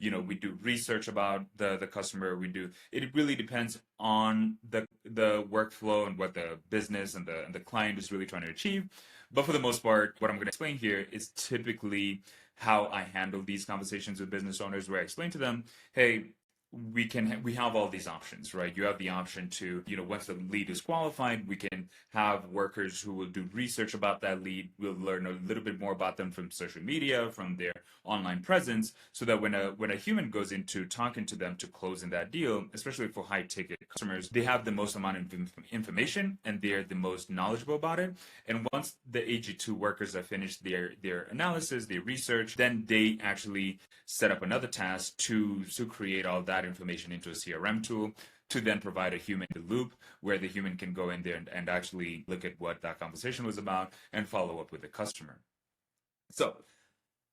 So, we do research about the customer. It really depends on the workflow and what the business and the client is really trying to achieve. But for the most part, what I'm going to explain here is typically how I handle these conversations with business owners, where I explain to them, hey, we have all these options, right? You have the option to, once the lead is qualified, we can have workers who will do research about that lead. We'll learn a little bit more about them from social media, from their online presence, so that when a human goes into talking to them to closing that deal, especially for high ticket customers, they have the most amount of information and they're the most knowledgeable about it. And once the AG2 workers have finished their analysis, their research, then they actually set up another task to create all that information into a CRM tool, to then provide a human in the loop where the human can go in there and actually look at what that conversation was about and follow up with the customer. So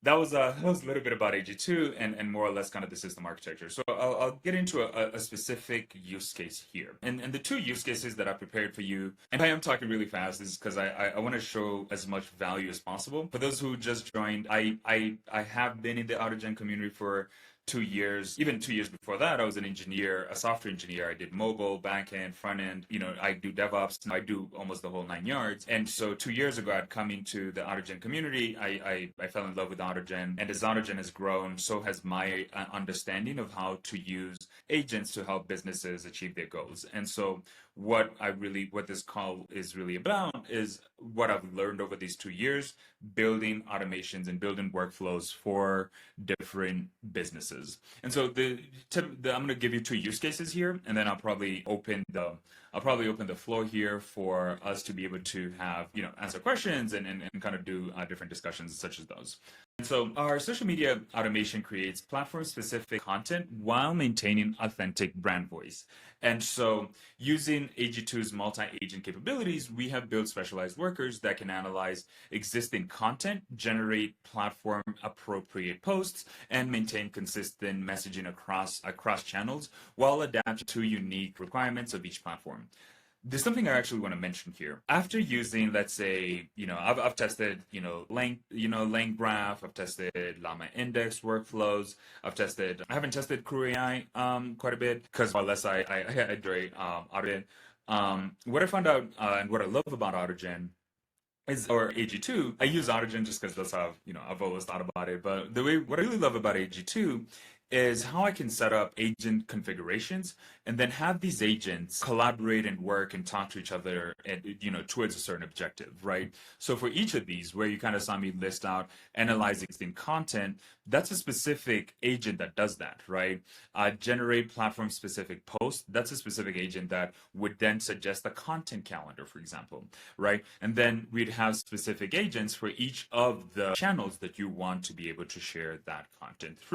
that was a little bit about AG2 and more or less kind of the system architecture. So I'll get into a specific use case here. And the two use cases that I prepared for you, and I am talking really fast, is because I want to show as much value as possible. For those who just joined, I have been in the Autogen community for 2 years. Even 2 years before that, I was an engineer, a software engineer. I did mobile, backend, front end. I do DevOps. I do almost the whole 9 yards. And so 2 years ago, I'd come into the Autogen community. I fell in love with Autogen. And as Autogen has grown, so has my understanding of how to use agents to help businesses achieve their goals. And so what this call is really about is what I've learned over these 2 years, building automations and building workflows for different businesses. And so I'm going to give you two use cases here, and then I'll probably open the floor here for us to be able to have, answer questions and kind of do different discussions such as those. And so our social media automation creates platform-specific content while maintaining authentic brand voice. And so using AG2's multi-agent capabilities, we have built specialized workers that can analyze existing content, generate platform-appropriate posts, and maintain consistent messaging across channels while adapting to unique requirements of each platform. There's something I actually want to mention here. After using, let's say, I've tested, length graph, I've tested Llama index workflows, I haven't tested Crew AI quite a bit because more or less I enjoy Autogen. What I found out and what I love about Autogen or AG2, I use Autogen just because that's how I've always thought about it. But what I really love about AG2 is how I can set up agent configurations and then have these agents collaborate and work and talk to each other and towards a certain objective, right? So for each of these, where you kind of saw me list out analyze existing content, that's a specific agent that does that, right? Generate platform specific posts, that's a specific agent that would then suggest a content calendar, for example, right? And then we'd have specific agents for each of the channels that you want to be able to share that content through.